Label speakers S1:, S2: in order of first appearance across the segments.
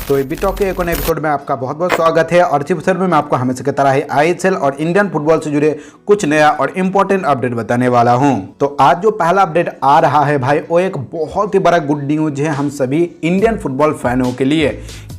S1: तो बीटॉक के एक और एपिसोड में आपका बहुत बहुत स्वागत है। और इस एपिसोड में मैं आपको हमेशा की तरह ही आईएसएल और इंडियन फुटबॉल से जुड़े कुछ नया और इम्पोर्टेंट अपडेट बताने वाला हूं। तो आज जो पहला अपडेट आ रहा है भाई, वो एक बहुत ही बड़ा गुड न्यूज है हम सभी इंडियन फुटबॉल फैनों के लिए,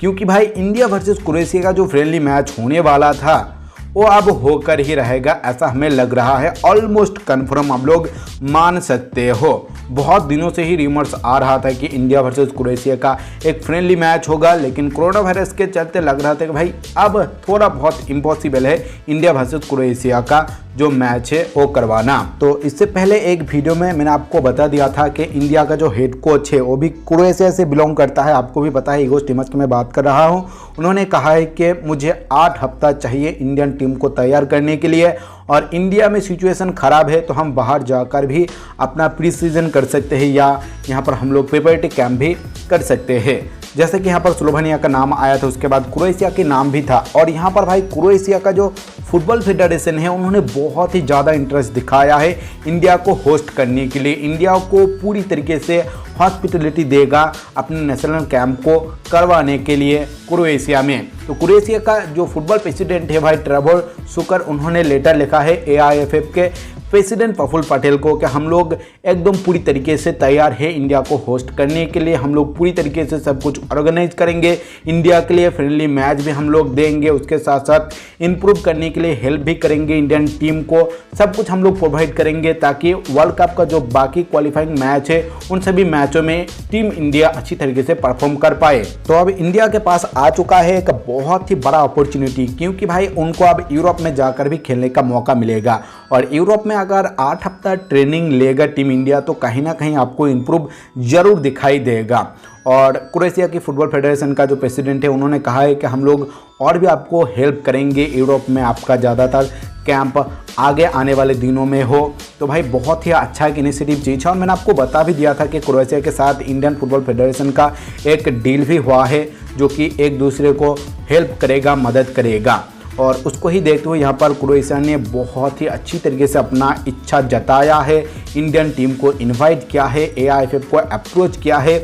S1: क्योंकि भाई इंडिया वर्सेस क्रोएशिया का जो फ्रेंडली मैच होने वाला था वो अब होकर ही रहेगा, ऐसा हमें लग रहा है। ऑलमोस्ट कंफर्म आप लोग मान सकते हो। बहुत दिनों से ही रिमर्स आ रहा था कि इंडिया वर्सेस क्रोएशिया का एक फ्रेंडली मैच होगा, लेकिन कोरोना वायरस के चलते लग रहा था कि भाई अब थोड़ा बहुत इम्पॉसिबल है इंडिया वर्सेस क्रोएशिया का जो मैच है वो करवाना। तो इससे पहले एक वीडियो में मैंने आपको बता दिया था कि इंडिया का जो हेड कोच है वो भी क्रोएशिया से बिलोंग करता है। आपको भी पता है, ईगो स्टीमर्स की मैं बात कर रहा हूँ। उन्होंने कहा है कि मुझे 8 हफ्ता चाहिए इंडियन टीम को तैयार करने के लिए, और इंडिया में सिचुएशन ख़राब है तो हम बाहर जाकर भी अपना प्री सीजन कर सकते हैं या यहाँ पर हम लोग प्रिपरेटरी कैंप भी कर सकते हैं। जैसे कि यहाँ पर स्लोवेनिया का नाम आया था, उसके बाद क्रोएशिया के नाम भी था। और यहाँ पर भाई क्रोएशिया का जो फुटबॉल फेडरेशन है उन्होंने बहुत ही ज़्यादा इंटरेस्ट दिखाया है इंडिया को होस्ट करने के लिए। इंडिया को पूरी तरीके से हॉस्पिटलिटी देगा अपने नेशनल कैंप को करवाने के लिए क्रोएशिया में। तो क्रोएशिया का जो फुटबॉल प्रेसिडेंट है भाई ट्रेवर सुकर, उन्होंने लेटर लिखा है एआईएफएफ के प्रेसिडेंट प्रफुल्ल पटेल को कि हम लोग एकदम पूरी तरीके से तैयार है इंडिया को होस्ट करने के लिए। हम लोग पूरी तरीके से सब कुछ ऑर्गेनाइज करेंगे, इंडिया के लिए फ्रेंडली मैच भी हम लोग देंगे, उसके साथ साथ इंप्रूव करने के लिए हेल्प भी करेंगे इंडियन टीम को। सब कुछ हम लोग प्रोवाइड करेंगे ताकि वर्ल्ड कप का जो बाकी क्वालिफाइंग मैच है उन सभी मैचों में टीम इंडिया अच्छी तरीके से परफॉर्म कर पाए। तो अब इंडिया के पास आ चुका है एक बहुत ही बड़ा अपॉर्चुनिटी, क्योंकि भाई उनको अब यूरोप में जाकर भी खेलने का मौका मिलेगा। और यूरोप में अगर 8 हफ्ता ट्रेनिंग लेगा टीम इंडिया तो कहीं ना कहीं आपको इम्प्रूव जरूर दिखाई देगा। और क्रोएशिया की फुटबॉल फेडरेशन का जो प्रेसिडेंट है उन्होंने कहा है कि हम लोग और भी आपको हेल्प करेंगे यूरोप में आपका ज़्यादातर कैंप आगे आने वाले दिनों में हो। तो भाई बहुत ही अच्छा एक इनिशिएटिव चीज़ है। और मैंने आपको बता भी दिया था कि क्रोएशिया के साथ इंडियन फुटबॉल फेडरेशन का एक डील भी हुआ है जो कि एक दूसरे को हेल्प करेगा, मदद करेगा। और उसको ही देखते हुए यहाँ पर क्रोएशिया ने बहुत ही अच्छी तरीके से अपना इच्छा जताया है, इंडियन टीम को इनवाइट किया है, एआईएफएफ को अप्रोच किया है।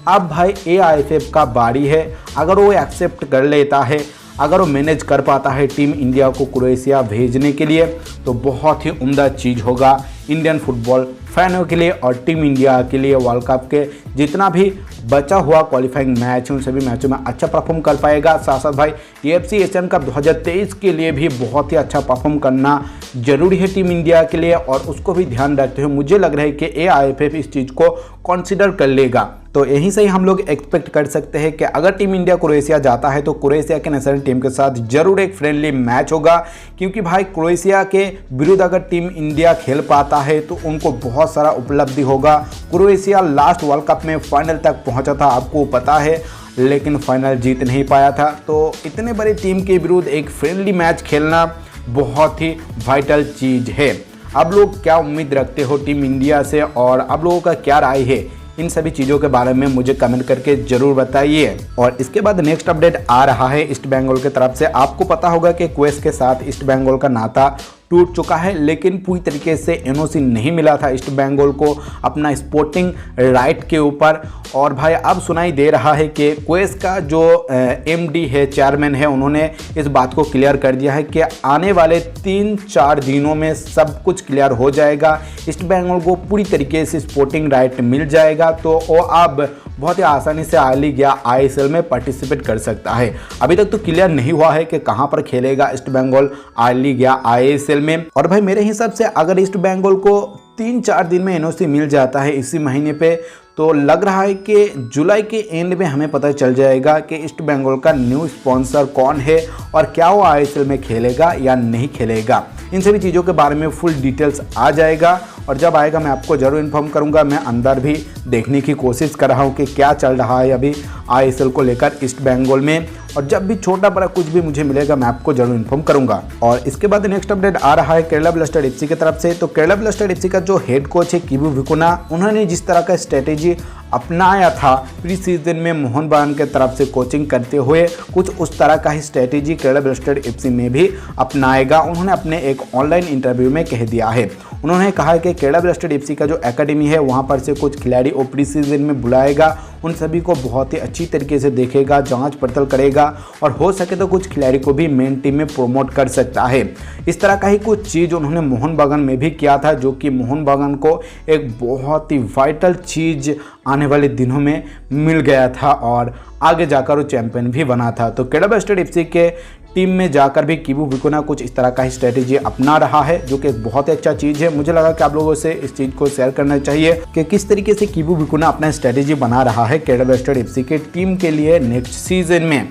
S1: अब भाई एआईएफएफ का बारी है, अगर वो एक्सेप्ट कर लेता है, अगर वो मैनेज कर पाता है टीम इंडिया को क्रोएशिया भेजने के लिए, तो बहुत ही उम्दा चीज़ होगा इंडियन फुटबॉल फैनों के लिए और टीम इंडिया के लिए। वर्ल्ड कप के जितना भी बचा हुआ क्वालिफाइंग मैच है उन सभी मैचों में अच्छा परफॉर्म कर पाएगा। साथ साथ भाई एएफसी एशियन कप 2023 के लिए भी बहुत ही अच्छा परफॉर्म करना जरूरी है टीम इंडिया के लिए, और उसको भी ध्यान रखते हुए मुझे लग रहा है कि एआईएफएफ इस चीज़ को कंसिडर कर लेगा। तो यहीं से ही हम लोग एक्सपेक्ट कर सकते हैं कि अगर टीम इंडिया क्रोएशिया जाता है तो क्रोएशिया के नेशनल टीम के साथ जरूर एक फ्रेंडली मैच होगा, क्योंकि भाई क्रोएशिया के विरुद्ध अगर टीम इंडिया खेल पाता है तो उनको बहुत सारा उपलब्धि होगा। क्रोएशिया लास्ट वर्ल्ड कप में फाइनल तक पहुंचा था, आपको पता है, लेकिन फाइनल जीत नहीं पाया था। तो इतने बड़ी टीम के विरुद्ध एक फ्रेंडली मैच खेलना बहुत ही वाइटल चीज़ है। अब लोग क्या उम्मीद रखते हो टीम इंडिया से, और अब लोगों का क्या राय है, इन सभी चीज़ों के बारे में मुझे कमेंट करके जरूर बताइए। और इसके बाद नेक्स्ट अपडेट आ रहा है ईस्ट बंगाल की तरफ से। आपको पता होगा कि क्वेस के साथ ईस्ट बंगाल का नाता टूट चुका है, लेकिन पूरी तरीके से एनओसी नहीं मिला था ईस्ट बंगाल को अपना स्पोर्टिंग राइट के ऊपर। और भाई अब सुनाई दे रहा है कि क्वेस का जो एमडी है, चेयरमैन है, उन्होंने इस बात को क्लियर कर दिया है कि आने वाले 3-4 दिनों में सब कुछ क्लियर हो जाएगा। ईस्ट बंगाल को पूरी तरीके से स्पोर्टिंग राइट मिल जाएगा, तो वो अब बहुत ही आसानी से आई लीग या आईएसएल में पार्टिसिपेट कर सकता है। अभी तक तो क्लियर नहीं हुआ है कि कहां पर खेलेगा ईस्ट बंगाल, आई लीग या आईएसएल में। और भाई मेरे हिसाब से अगर ईस्ट बंगाल को 3-4 दिन में एनओसी मिल जाता है इसी महीने पे, तो लग रहा है कि जुलाई के एंड में हमें पता चल जाएगा कि ईस्ट बंगाल का न्यू स्पॉन्सर कौन है और क्या वो आईएसएल में खेलेगा या नहीं खेलेगा। इन सभी चीज़ों के बारे में फुल डिटेल्स आ जाएगा, और जब आएगा मैं आपको ज़रूर इन्फॉर्म करूंगा। मैं अंदर भी देखने की कोशिश कर रहा हूं कि क्या चल रहा है अभी आईएसएल को लेकर ईस्ट बंगाल में, और जब भी छोटा बड़ा कुछ भी मुझे मिलेगा मैं आपको जरूर इन्फॉर्म करूंगा। और इसके बाद नेक्स्ट अपडेट आ रहा है केरला ब्लास्टर एफसी की तरफ से। तो केरला ब्लास्टर एफसी का जो हेड कोच है किबू विकुना, उन्होंने जिस तरह का स्ट्रेटेजी अपनाया था प्री सीजन में मोहन बागान के तरफ से कोचिंग करते हुए, कुछ उस तरह का ही स्ट्रेटेजी केरला ब्लास्टर एफसी में भी अपनाएगा। उन्होंने अपने एक ऑनलाइन इंटरव्यू में कह दिया है। उन्होंने कहा है कि केरला ब्लास्टर्स एफसी का जो एकेडमी है वहाँ पर से कुछ खिलाड़ी वो प्री सीजन में बुलाएगा, उन सभी को बहुत ही अच्छी तरीके से देखेगा, जांच पड़ताल करेगा और हो सके तो कुछ खिलाड़ी को भी मेन टीम में प्रमोट कर सकता है। इस तरह का ही कुछ चीज़ उन्होंने मोहन बागान में भी किया था, जो कि मोहन बागान को एक बहुत ही वाइटल चीज़ आने वाले दिनों में मिल गया था और आगे जाकर वो चैंपियन भी बना था। तो केरला ब्लास्टर्स एफसी के टीम में जाकर भी कीबू विकुना कुछ इस तरह का ही स्ट्रेटेजी अपना रहा है, जो कि एक बहुत ही अच्छा चीज़ है। मुझे लगा कि आप लोगों से इस चीज़ को शेयर करना चाहिए कि किस तरीके से कीबू विकुना अपना स्ट्रेटेजी बना रहा है केरला ब्लास्टर्स एफसी के टीम के लिए नेक्स्ट सीजन में।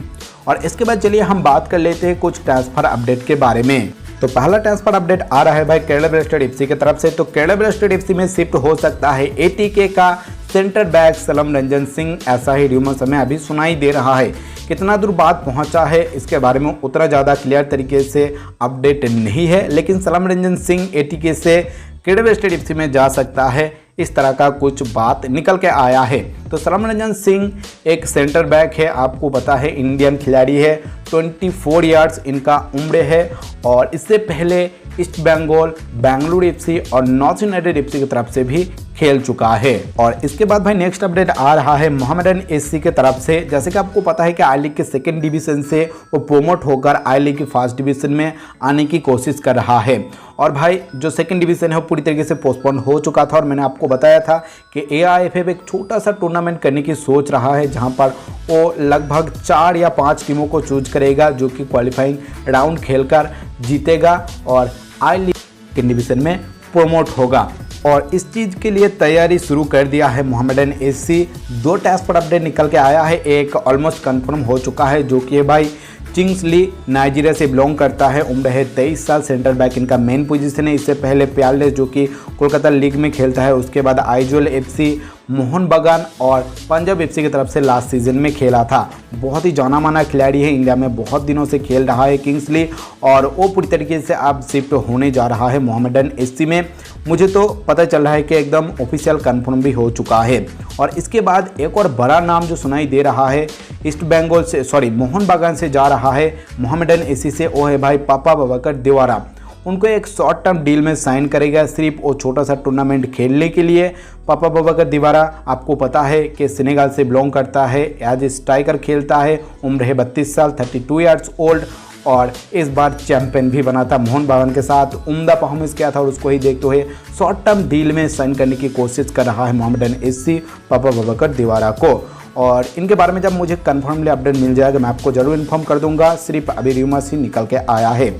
S1: और इसके बाद चलिए हम बात कर लेते हैं कुछ ट्रांसफर अपडेट के बारे में। तो पहला ट्रांसफर अपडेट आ रहा है भाई केरला ब्लास्टर्स एफसी की तरफ से। तो केरला ब्लास्टर्स एफसी में शिफ्ट हो सकता है एटीके का सेंटर बैक सलमरंजन सिंह, ऐसा ही र्यूमर्स हमें अभी सुनाई दे रहा है। कितना दूर बात पहुंचा है इसके बारे में उतना ज़्यादा क्लियर तरीके से अपडेट नहीं है, लेकिन सलमरंजन सिंह एटीके से केरला ब्लास्टर्स एफसी में जा सकता है, इस तरह का कुछ बात निकल के आया है। तो सलमरंजन सिंह एक सेंटर बैक है, आपको पता है इंडियन खिलाड़ी है, 24 ईयर्स इनका उम्र है और इससे पहले ईस्ट बंगाल, बेंगलुरु एफसी और नॉर्थ यूनाइटेड एफसी की तरफ से भी खेल चुका है। और इसके बाद भाई नेक्स्ट अपडेट आ रहा है मोहम्मडन एससी की तरफ से। जैसे कि आपको पता है कि आई लीग के सेकंड डिवीजन से वो प्रोमोट होकर आई लीग की फर्स्ट डिवीजन में आने की कोशिश कर रहा है। और भाई जो सेकंड डिवीजन है वो पूरी तरीके से पोस्टपोन हो चुका था और मैंने आपको बताया था कि AIFF एक छोटा सा टूर्नामेंट करने की सोच रहा है, जहां पर वो लगभग 4 या 5 टीमों को चूज करेगा, जो कि क्वालिफाइंग राउंड खेलकर जीतेगा और आई लीग सेकंड डिवीजन में प्रोमोट होगा। और इस चीज़ के लिए तैयारी शुरू कर दिया है मोहम्मडन एससी। 2 ट्रांसफर अपडेट निकल के आया है, एक ऑलमोस्ट कंफर्म हो चुका है, जो कि भाई चिंग्सली नाइजीरिया से बिलोंग करता है, उम्र है 23 साल, सेंटर बैक इनका मेन पोजीशन है। इससे पहले प्यारलेस जो कि कोलकाता लीग में खेलता है, उसके बाद आइजोल एफसी, मोहन बागान और पंजाब एफसी की तरफ से लास्ट सीजन में खेला था। बहुत ही जाना माना खिलाड़ी है, इंडिया में बहुत दिनों से खेल रहा है किंग्सली, और वो पूरी तरीके से अब शिफ्ट होने जा रहा है मोहम्मडन एससी में। मुझे तो पता चल रहा है कि एकदम ऑफिशियल कंफर्म भी हो चुका है। और इसके बाद एक और बड़ा नाम जो सुनाई दे रहा है ईस्ट बंगाल से मोहन बागान से जा रहा है मोहम्मडन एससी से, वो है भाई पापा बबाकर दिवारा। उनको एक शॉर्ट टर्म डील में साइन करेगा, सिर्फ वो छोटा सा टूर्नामेंट खेलने के लिए। पापा बबाकर दिवारा आपको पता है कि सेनेगल से बिलोंग करता है, एज ए स्ट्राइकर खेलता है, उम्र है 32 साल, 32 ईयर्स ओल्ड, और इस बार चैंपियन भी बना था मोहन बागान के साथ, उम्दा परफॉर्मेंस किया था और उसको ही देखते हुए शॉर्ट टर्म डील में साइन करने की कोशिश कर रहा है मोहम्मडन एससी पापा बबाकर दिवारा को। और इनके बारे में जब मुझे कन्फर्मली अपडेट मिल जाएगा मैं आपको जरूर इन्फॉर्म कर दूंगा, सिर्फ अभी र्यूमर्स ही निकल के आया है।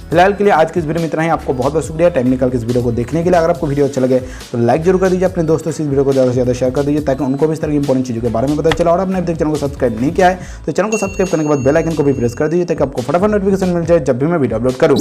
S1: फिलहाल के लिए आज की इस वीडियो में इतना ही। आपको बहुत बहुत शुक्रिया टाइम निकाल के इस वीडियो को देखने के लिए। अगर आपको वीडियो अच्छा लगे तो लाइक जरूर कर दीजिए, अपने दोस्तों से इस वीडियो को ज़्यादा से ज़्यादा शेयर कर दीजिए, ताकि उनको भी इस तरह की इंपॉर्टेंट चीज़ों के बारे में पता चला। और आपने अभी तक चैनल को सब्सक्राइब नहीं किया है तो चैनल को सब्सक्राइब करने के बाद बेल आइकन को भी प्रेस कर दीजिए, ताकि आपको फटाफट नोटिफिकेशन मिल जाए जब भी मैं वीडियो अपलोड करूँ।